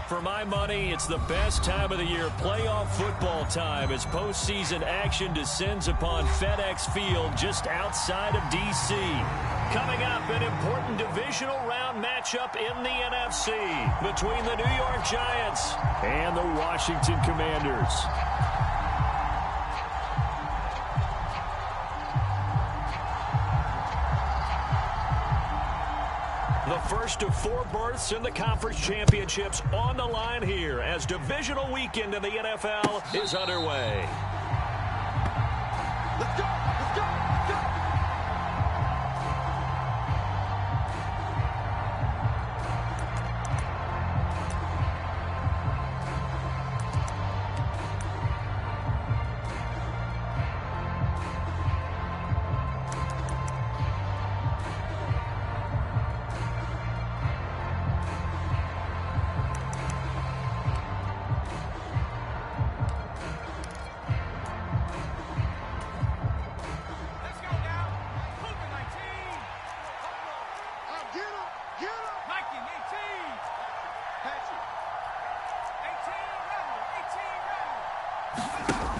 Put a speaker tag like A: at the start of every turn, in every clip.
A: For my money, it's the best time of the year, playoff football time, as postseason action descends upon FedEx Field just outside of D.C. Coming up, an important divisional round matchup in the NFC between the New York Giants and the Washington Commanders. The first of 4 berths in the conference championships on the line here as divisional weekend in the NFL is underway.
B: Let's go! Let's go! Let's go!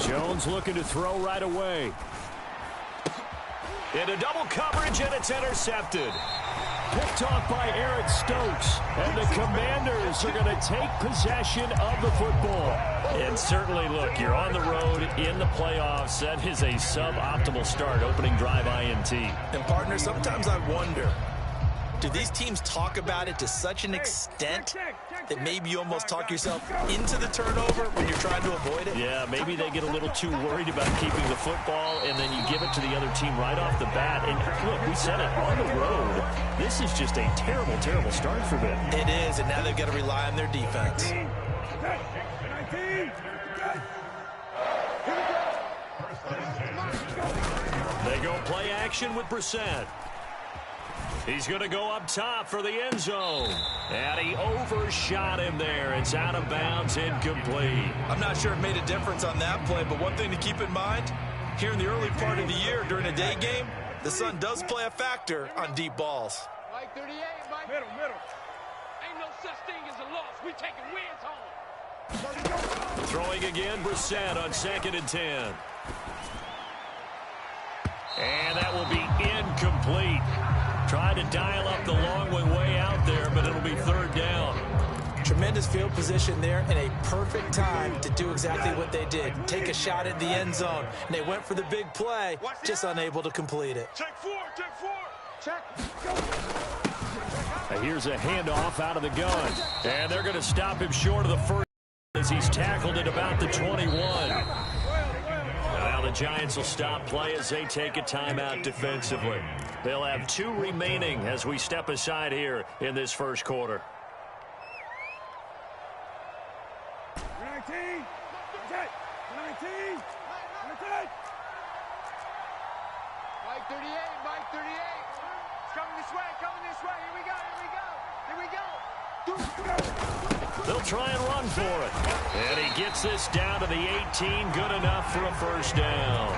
A: Jones looking to throw right away. Into double coverage, and it's intercepted. Picked off by Eric Stokes. And the Commanders are going to take possession of the football. And certainly, look, you're on the road in the playoffs. That is a suboptimal start, opening drive INT.
C: And, partner, sometimes I wonder, do these teams talk about it to such an extent that maybe you almost talk yourself into the turnover when you're trying to avoid it?
A: Yeah, maybe they get a little too worried about keeping the football, and then you give it to the other team right off the bat. And look, we said it, on the road, this is just a terrible, terrible start for them.
C: It is, and now they've got to rely on their defense.
A: They go play action with Brissett. He's going to go up top for the end zone. And he overshot him there. It's out of bounds, incomplete.
C: I'm not sure it made a difference on that play, but one thing to keep in mind, here in the early part of the year during a day game, the sun does play a factor on deep balls.
B: Mike 38, Mike. Middle. Ain't no such thing as a loss. We taking wins home.
A: Throwing again, Brissett on 2nd and 10. And that will be incomplete. Tried to dial up the long way out there, but it'll be 3rd down.
C: Tremendous field position there and a perfect time to do exactly what they did. Take a shot at the end zone. And they went for the big play, just unable to complete it.
B: Check 4. Check.
A: Now here's a handoff out of the gun. And they're going to stop him short of the first as he's tackled at about the 21. Now the Giants will stop play as they take a timeout defensively. They'll have 2 remaining as we step aside here in this first quarter.
B: 19. Mike 38. It's coming this way. Here we go.
A: They'll try and run for it. And he gets this down to the 18. Good enough for a first down.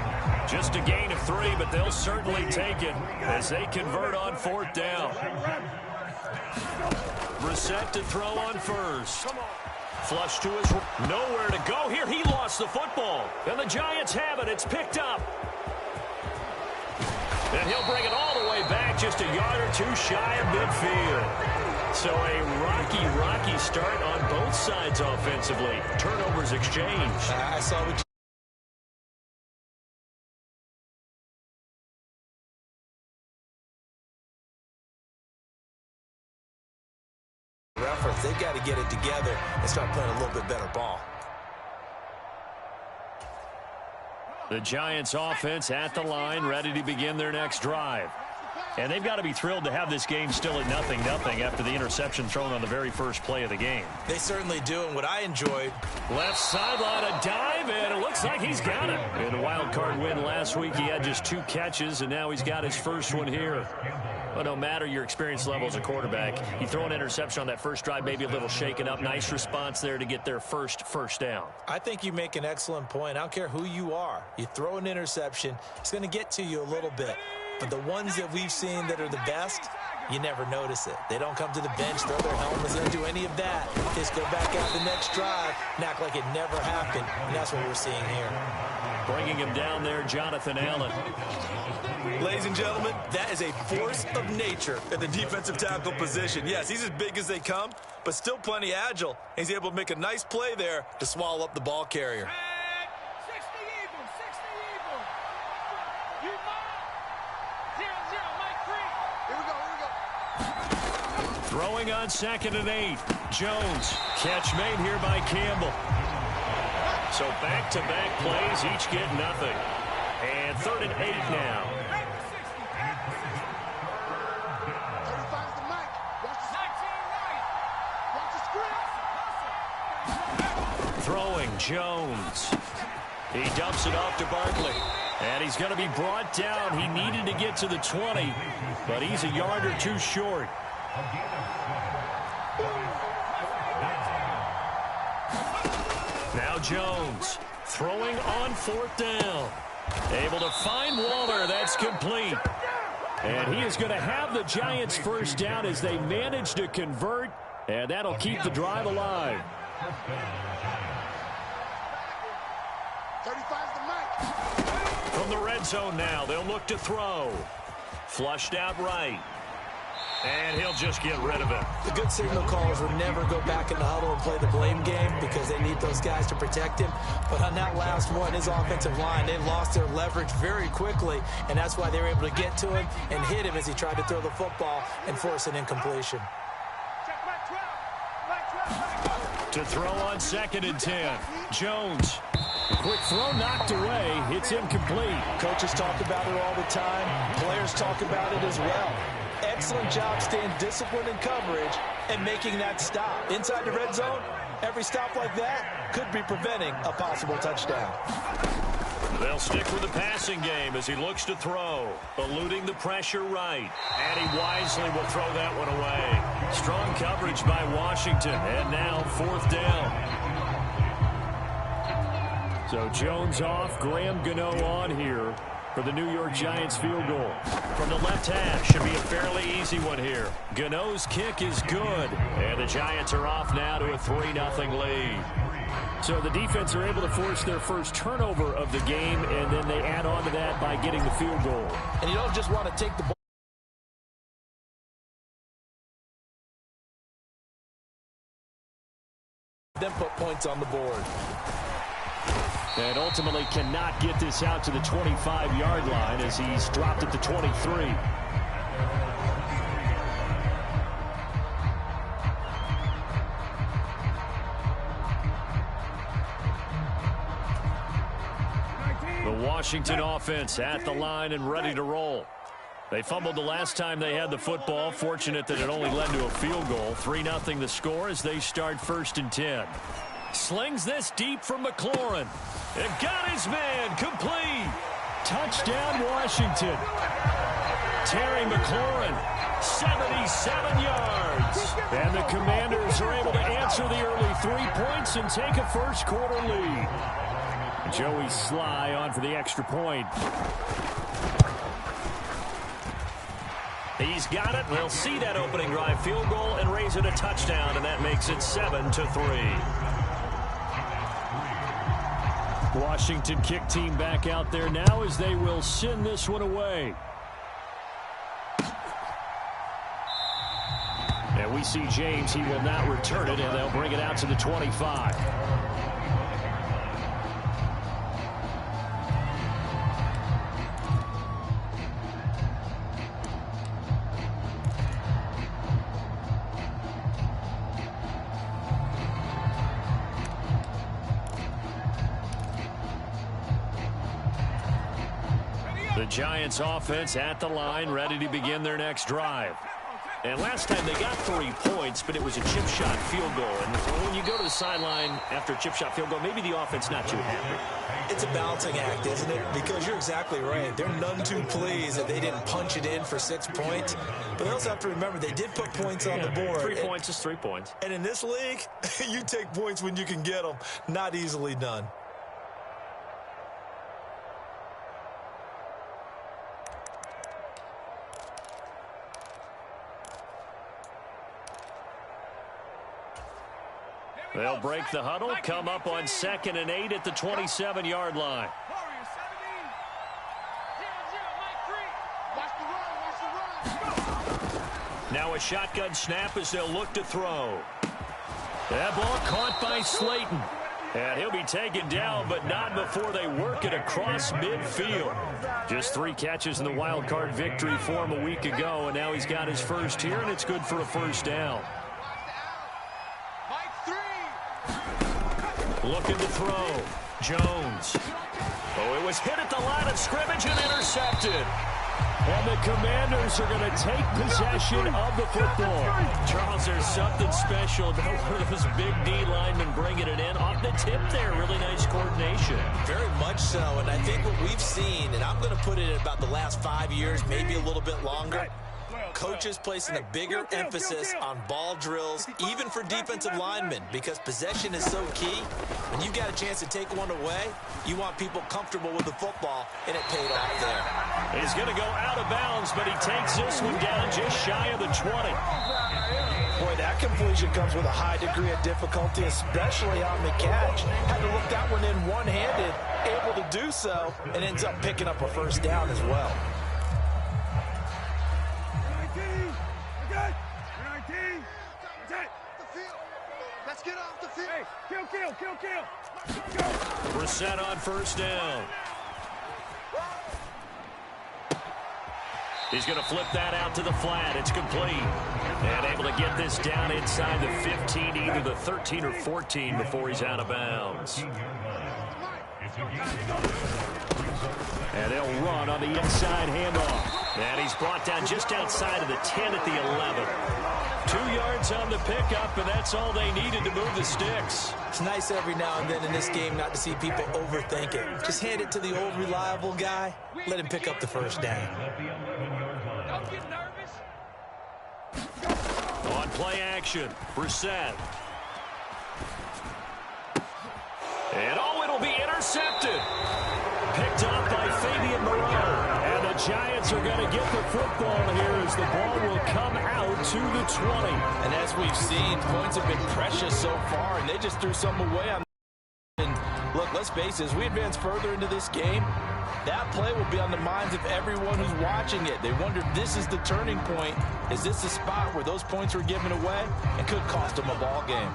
A: Just a gain of 3, but they'll certainly take it as they convert on 4th down. Brissett to throw on first. Flush to his nowhere to go here. He lost the football. And the Giants have it. It's picked up. And he'll bring it all the way back, just a yard or 2 shy of midfield. So a rocky start on both sides offensively. Turnovers exchanged.
C: I saw what reference. They've got to get it together and start playing a little bit better ball.
A: The Giants offense at the line, ready to begin their next drive. And they've got to be thrilled to have this game still at 0-0 after the interception thrown on the very first play of the game.
C: They certainly do, and what I enjoyed.
A: Left sideline, a dive, and it looks like he's got it. In a wild card win last week, he had just 2 catches, and now he's got his first one here. But no matter your experience level as a quarterback, you throw an interception on that first drive, maybe a little shaken up. Nice response there to get their first down.
C: I think you make an excellent point. I don't care who you are. You throw an interception, it's going to get to you a little bit. But the ones that we've seen that are the best, you never notice it. They don't come to the bench, throw their helmets, they don't do any of that. They just go back out the next drive and act like it never happened, and that's what we're seeing here.
A: Bringing him down there, Jonathan Allen.
C: Ladies and gentlemen, that is a force of nature at the defensive tackle position. Yes, he's as big as they come, but still plenty agile. He's able to make a nice play there to swallow up the ball carrier.
A: Throwing on 2nd and 8. Jones. Catch made here by Campbell. So back-to-back plays, each get nothing. And 3rd and 8 now. Throwing, Jones. He dumps it off to Barkley. And he's going to be brought down. He needed to get to the 20, but he's a yard or two short. Now Jones throwing on 4th down. Able to find Waller. That's complete. And he is going to have the Giants first down as they manage to convert. And that'll keep the drive alive. From the red zone now, they'll look to throw. Flushed out right. And he'll just get rid of it.
C: The good signal callers would never go back in the huddle and play the blame game because they need those guys to protect him. But on that last one, his offensive line, they lost their leverage very quickly, and that's why they were able to get to him and hit him as he tried to throw the football and force an incompletion.
A: To throw on 2nd and 10. Jones. Quick throw knocked away. It's incomplete.
C: Coaches talk about it all the time. Players talk about it as well. Excellent job staying disciplined in coverage and making that stop. Inside the red zone, every stop like that could be preventing a possible touchdown.
A: They'll stick with the passing game as he looks to throw. Eluding the pressure right. And he wisely will throw that one away. Strong coverage by Washington. And now 4th down. So Jones off, Graham Gano on here for the New York Giants field goal. From the left half, should be a fairly easy one here. Gano's kick is good. And the Giants are off now to a 3-0 lead. So the defense are able to force their first turnover of the game, and then they add on to that by getting the field goal.
C: And you don't just want to take the ball. Then put points on the board.
A: And ultimately cannot get this out to the 25-yard line as he's dropped at the 23. The Washington offense at the line and ready to roll. They fumbled the last time they had the football. Fortunate that it only led to a field goal. 3-0 the score as they start 1st and 10. Slings this deep from McLaurin. And got his man complete. Touchdown, Washington. Terry McLaurin, 77 yards. And the Commanders are able to answer the early 3 points and take a first-quarter lead. Joey Sly on for the extra point. He's got it. They'll see that opening drive field goal and raise it a touchdown, and that makes it 7-3. Washington kick team back out there now as they will send this one away. And we see James. He will not return it, and they'll bring it out to the 25. The Giants offense at the line, ready to begin their next drive. And last time they got 3 points, but it was a chip shot field goal. And when you go to the sideline after a chip shot field goal, maybe the offense not too happy.
C: It's a balancing act, isn't it? Because you're exactly right. They're none too pleased that they didn't punch it in for 6 points. But they also have to remember they did put points on the board.
A: 3 points is 3 points.
C: And in this league, you take points when you can get them. Not easily done.
A: They'll break the huddle, come up on 2nd and 8 at the 27-yard line. Now a shotgun snap as they'll look to throw. That ball caught by Slayton. And he'll be taken down, but not before they work it across midfield. Just 3 catches in the wild card victory for him a week ago, and now he's got his first here, and it's good for a first down. Looking to throw. Jones. Oh, it was hit at the line of scrimmage and intercepted. And the Commanders are going to take possession of the football. Charles, there's something special about one of those big D linemen bringing it in off the tip there. Really nice coordination.
C: Very much so, and I think what we've seen, and I'm going to put it in about the last 5 years, maybe a little bit longer, coaches placing a bigger emphasis on ball drills, even for defensive linemen, because possession is so key. When you've got a chance to take one away, you want people comfortable with the football, and it paid off there.
A: He's going to go out of bounds, but he takes this one down just shy of the 20.
D: Boy, that completion comes with a high degree of difficulty, especially on the catch. Had to look that one in one-handed, able to do so, and ends up picking up a first down as well.
B: Let's get off the field. Hey, kill.
A: Brissett on first down. He's going to flip that out to the flat. It's complete. And able to get this down inside the 15, either the 13 or 14 before he's out of bounds. And they'll run on the inside handoff. And he's brought down just outside of the 10 at the 11. 2 yards on the pickup, and that's all they needed to move the sticks.
C: It's nice every now and then in this game not to see people overthink it. Just hand it to the old reliable guy. Let him pick up the first down.
B: Don't get nervous.
A: On play action, Brissett. And it'll be intercepted. Picked up by Fabian Moreau. And the Giants are going to get the football here as the ball will come out to the 20.
D: And as we've seen, points have been precious so far, and they just threw some away on. And look, let's face it, as we advance further into this game, that play will be on the minds of everyone who's watching it. They wonder if this is the turning point. Is this the spot where those points were given away and could cost them a ball game?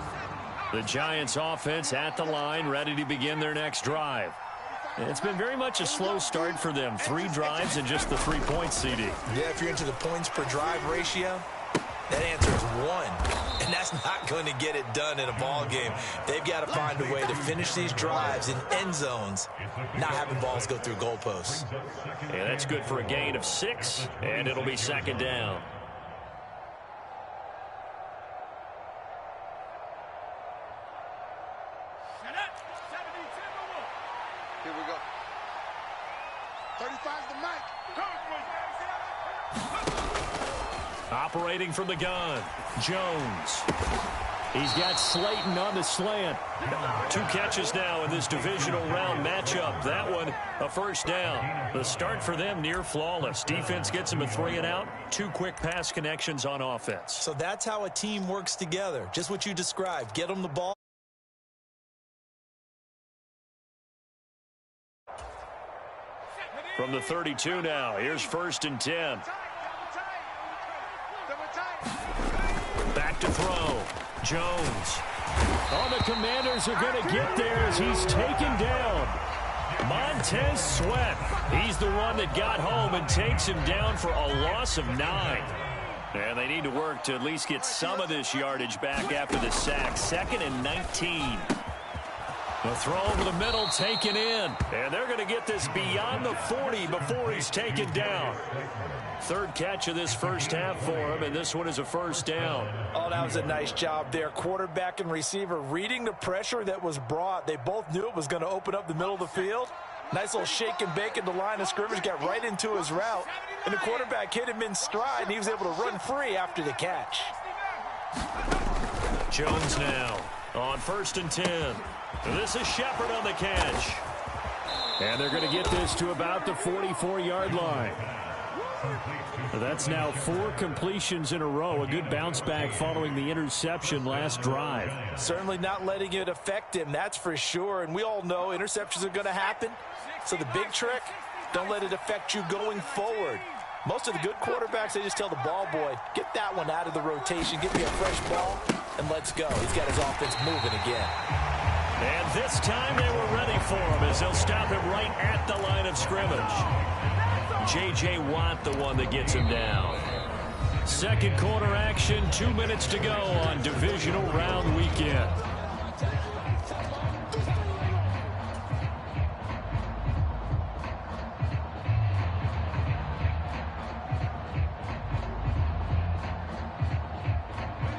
A: The Giants offense at the line, ready to begin their next drive. It's been very much a slow start for them. 3 drives and just the 3 points, CD.
C: Yeah, if you're into the points per drive ratio, that answer is 1. And that's not going to get it done in a ball game. They've got to find a way to finish these drives in end zones, not having balls go through goalposts.
A: And that's good for a gain of 6, and it'll be 2nd down.
B: Here we go. 35's the mic.
A: Operating from the gun, Jones. He's got Slayton on the slant. 2 catches now in this divisional round matchup. That one, a first down. The start for them near flawless. Defense gets him a 3 and out. 2 quick pass connections on offense.
C: So that's how a team works together. Just what you described. Get them the ball.
A: From the 32 now, here's 1st and 10. Back to throw. Jones. Oh, the Commanders are going to get there as he's taken down. Montez Sweat. He's the one that got home and takes him down for a loss of 9. And they need to work to at least get some of this yardage back after the sack. 2nd and 19. The throw over the middle taken in. And they're going to get this beyond the 40 before he's taken down. 3rd catch of this first half for him, and this one is a first down.
D: Oh, that was a nice job there. Quarterback and receiver reading the pressure that was brought. They both knew it was going to open up the middle of the field. Nice little shake and bake at the line of scrimmage, got right into his route. And the quarterback hit him in stride, and he was able to run free after the catch.
A: Jones now on 1st and 10. This is Shepard on the catch. And they're going to get this to about the 44-yard line. That's now 4 completions in a row. A good bounce back following the interception last drive.
D: Certainly not letting it affect him, that's for sure. And we all know interceptions are going to happen. So the big trick, don't let it affect you going forward. Most of the good quarterbacks, they just tell the ball boy, get that one out of the rotation, get me a fresh ball, and let's go. He's got his offense moving again.
A: And this time they were ready for him as they'll stop him right at the line of scrimmage. J.J. Watt, the one that gets him down. Second quarter action, 2 minutes to go on divisional round weekend.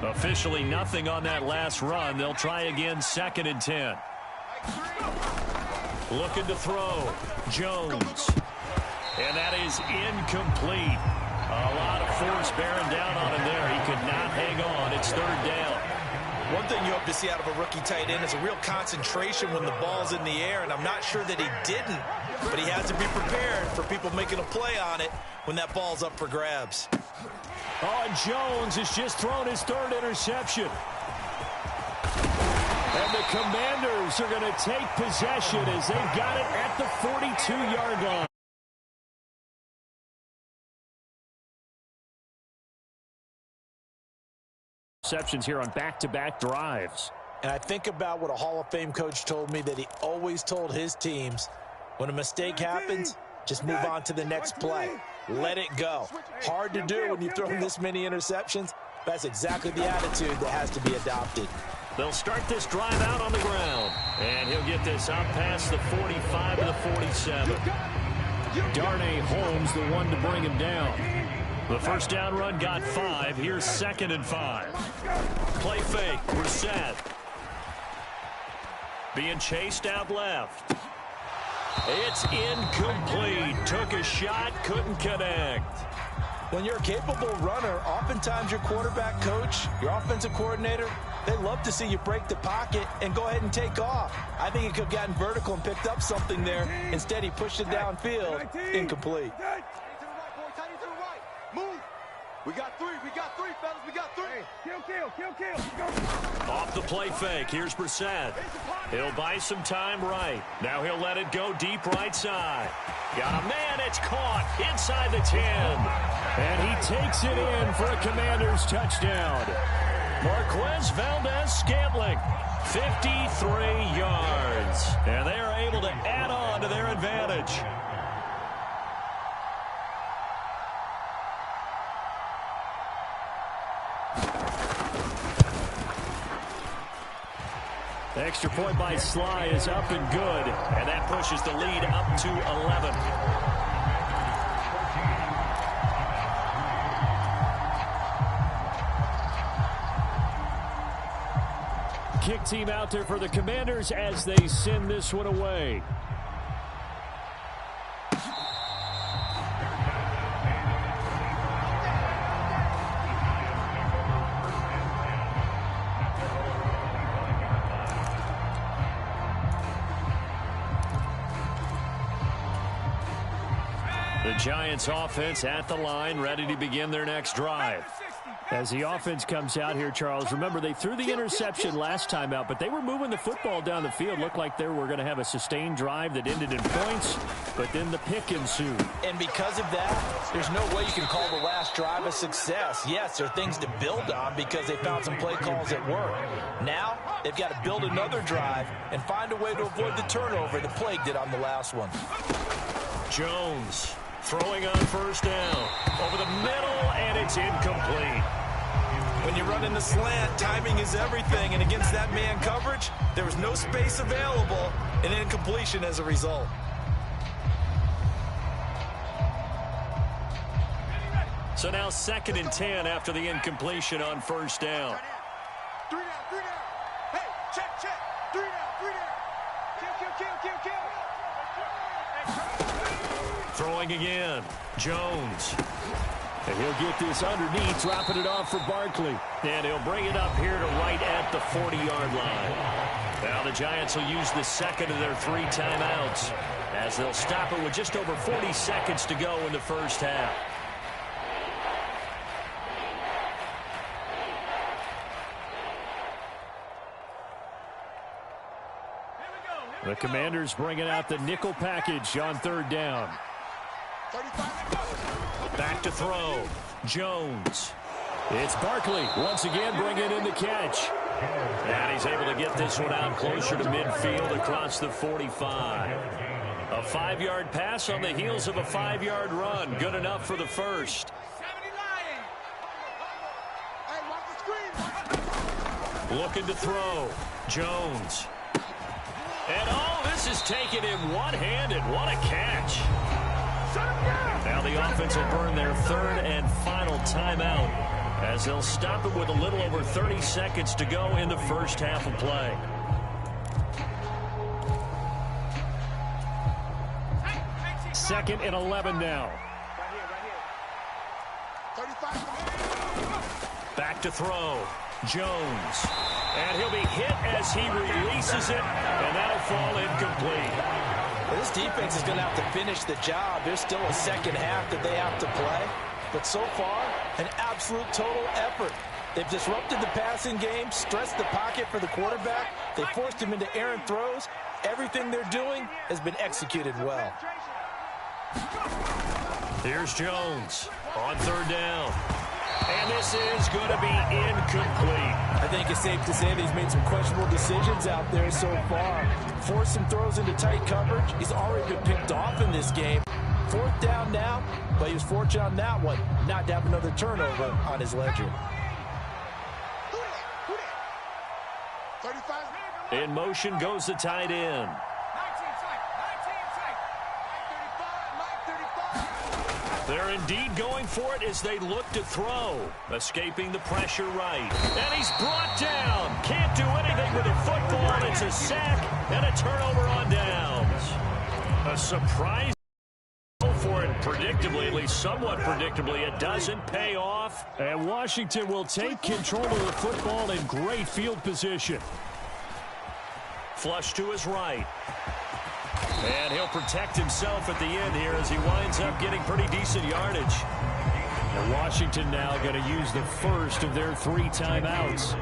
A: Officially nothing on that last run. They'll try again, 2nd and 10. Looking to throw. Jones. And that is incomplete. A lot of force bearing down on him there. He could not hang on. It's 3rd down.
D: One thing you hope to see out of a rookie tight end is a real concentration when the ball's in the air, and I'm not sure that he didn't, but he has to be prepared for people making a play on it when that ball's up for grabs.
A: Oh, and Jones has just thrown his 3rd interception. And the Commanders are going to take possession as they've got it at the 42-yard line. Receptions here on back-to-back drives.
D: And I think about what a Hall of Fame coach told me, that he always told his teams, when a mistake happens, just move on to the next play. Let it go. Hard to do when you've thrown this many interceptions. That's exactly the attitude that has to be adopted.
A: They'll start this drive out on the ground. And he'll get this out past the 45 to the 47. Darnay Holmes, the one to bring him down. The first down run got 5. Here's 2nd and 5. Play fake. Brissett. Being chased out left. It's incomplete. Took a shot, couldn't connect.
D: When you're a capable runner, oftentimes your quarterback coach, your offensive coordinator, they love to see you break the pocket and go ahead and take off. I think he could have gotten vertical and picked up something there. Instead, he pushed it downfield. Incomplete.
B: We got 3, fellas, we got 3. Kill.
A: Off the play fake, here's Brissett. He'll buy some time right. Now he'll let it go deep right side. Got a man, it's caught inside the 10. And he takes it in for a Commanders touchdown. Marquez Valdez-Scantling, 53 yards. And they are able to add on to their advantage. Extra point by Sly is up and good, and that pushes the lead up to 11. Kick team out there for the Commanders as they send this one away. The Giants offense at the line, ready to begin their next drive. As the offense comes out here, Charles, remember they threw the interception last time out, but they were moving the football down the field. Looked like they were going to have a sustained drive that ended in points, but then the pick ensued.
D: And because of that, there's no way you can call the last drive a success. Yes, there are things to build on because they found some play calls that work. Now, they've got to build another drive and find a way to avoid the turnover that plagued it on the last one.
A: Jones throwing on first down. Over the middle, and it's incomplete.
D: When you run in the slant, timing is everything, and against that man coverage, there was no space available, and incompletion as a result.
A: So now 2nd and 10 after the incompletion on first down.
B: 3 down. Hey, check. 3 down. Kill.
A: Throwing again. Jones. And he'll get this underneath, dropping it off for Barkley. And he'll bring it up here to right at the 40-yard line. Now the Giants will use the second of their 3 timeouts as they'll stop it with just over 40 seconds to go in the first half. The Commanders bringing out the nickel package on third down. Back to throw. Jones. It's Barkley once again bringing in the catch. And he's able to get this one out closer to midfield across the 45. A 5-yard pass on the heels of a 5-yard run. Good enough for the first. Looking to throw. Jones. And this is taking him one-handed. What a catch. Now the offense will burn their third and final timeout as they'll stop it with a little over 30 seconds to go in the first half of play. Second and 11 now. Back to throw. Jones. And he'll be hit as he releases it, and that'll fall incomplete.
D: Well, this defense is going to have to finish the job. There's still a second half that they have to play. But so far, an absolute total effort. They've disrupted the passing game, stressed the pocket for the quarterback. They forced him into errant throws. Everything they're doing has been executed well.
A: Here's Jones on third down. And this is going to be incomplete.
D: I think it's safe to say that he's made some questionable decisions out there so far. Forced some throws into tight coverage. He's already been picked off in this game. Fourth down now, but he was fortunate on that one not to have another turnover on his ledger.
A: In motion goes the tight end. They're indeed going for it as they look to throw. Escaping the pressure right. And he's brought down. Can't do anything with the football. It's a sack and a turnover on downs. A surprise for it predictably, at least somewhat predictably. It doesn't pay off. And Washington will take control of the football in great field position. Flush to his right. And he'll protect himself at the end here as he winds up getting pretty decent yardage. And Washington now going to use the first of their 3 timeouts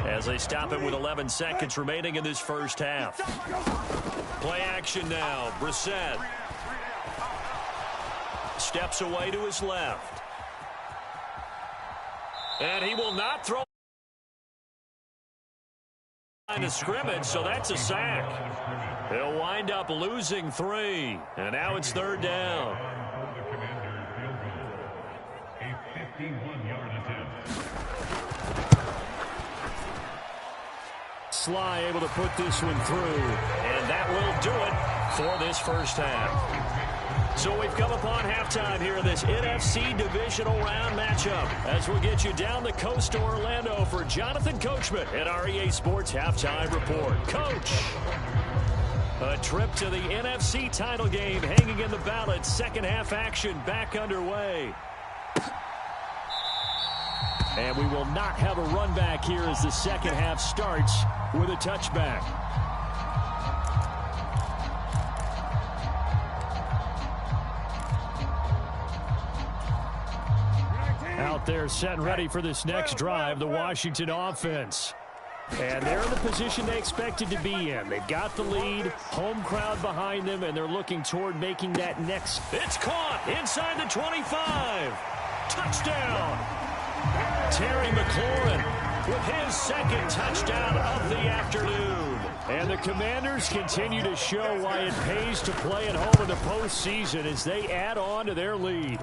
A: as they stop it with 11 seconds remaining in this first half. Play action now. Brissett steps away to his left. And he will not throw line of scrimmage, so that's a sack. They'll wind up losing 3, and now it's third down. Sly able to put this one through, and that will do it for this first half. So we've come upon halftime here in this NFC divisional round matchup as we'll get you down the coast to Orlando for Jonathan Coachman at our EA Sports Halftime Report. Coach, a trip to the NFC title game hanging in the balance. Second half action back underway. And we will not have a run back here as the second half starts with a touchback. Out there set and ready for this next drive, the Washington offense. And they're in the position they expected to be in. They've got the lead, home crowd behind them, and they're looking toward making that next. It's caught inside the 25. Touchdown. Terry McLaurin with his second touchdown of the afternoon. And the Commanders continue to show why it pays to play at home in the postseason as they add on to their lead.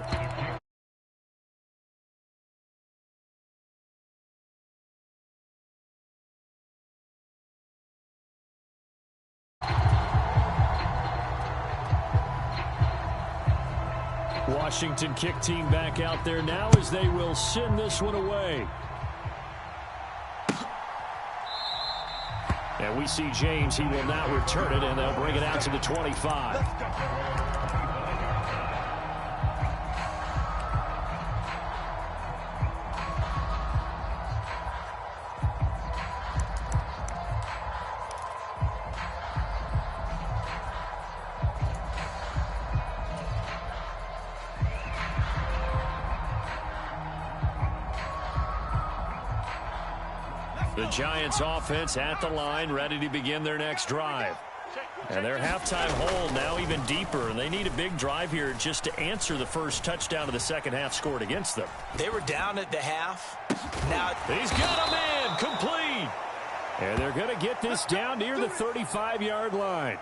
A: Washington kick team back out there now as they will send this one away. And we see James. He will now return it, and they'll bring it out to the 25. The Giants offense at the line, ready to begin their next drive. And their halftime hole now even deeper, and they need a big drive here just to answer the first touchdown of the second half scored against them.
C: They were down at the half. Now
A: he's got a man complete. And they're going to get this down near the 35-yard line.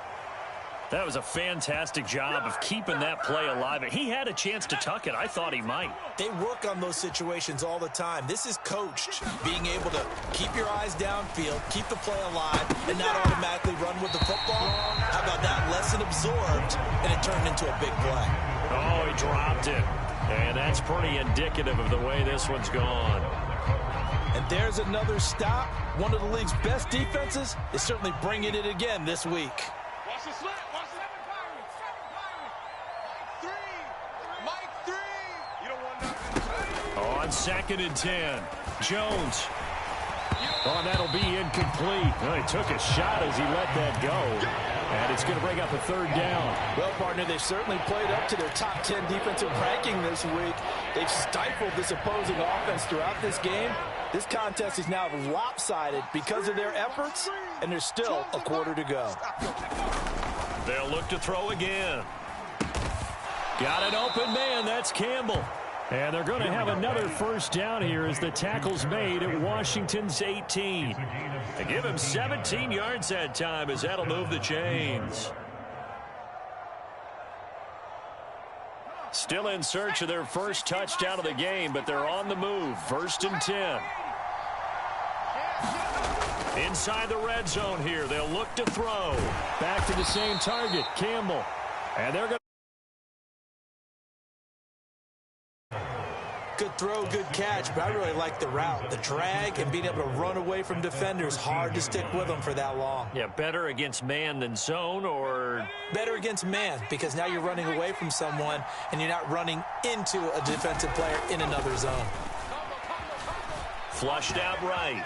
A: That was a fantastic job of keeping that play alive. He had a chance to tuck it. I thought he might.
C: They work on those situations all the time. This is coached, being able to keep your eyes downfield, keep the play alive, and not automatically run with the football. How about that? Lesson absorbed, and it turned into a big play.
A: Oh, he dropped it. And that's pretty indicative of the way this one's gone.
D: And there's another stop. One of the league's best defenses is certainly bringing it again this week.
B: Watch the slant. Watch the Mike 3. You don't want nothing.
A: On 2nd and 10. Jones. Oh, that'll be incomplete. Well, he took a shot as he let that go. And it's going to bring up a 3rd down.
D: Well, partner, they've certainly played up to their top 10 defensive ranking this week. They've stifled this opposing offense throughout this game. This contest is now lopsided because of their efforts, and there's still a quarter to go.
A: They'll look to throw again. Got an open man. That's Campbell. And they're going to have another first down here as the tackle's made at Washington's 18. They give him 17 yards that time as that'll move the chains. Still in search of their first touchdown of the game, but they're on the move. 1st and 10. Inside the red zone here. They'll look to throw. Back to the same target, Campbell. And they're going to...
C: Good throw, good catch, but I really like the route. The drag and being able to run away from defenders, hard to stick with them for that long.
A: Yeah, better against man than zone, or...
C: Better against man, because now you're running away from someone and you're not running into a defensive player in another zone.
A: Flushed out right.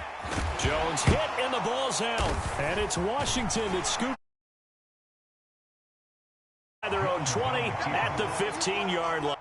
A: Jones hit, and the ball's out. And it's Washington that scoops their own 20 at the 15-yard line.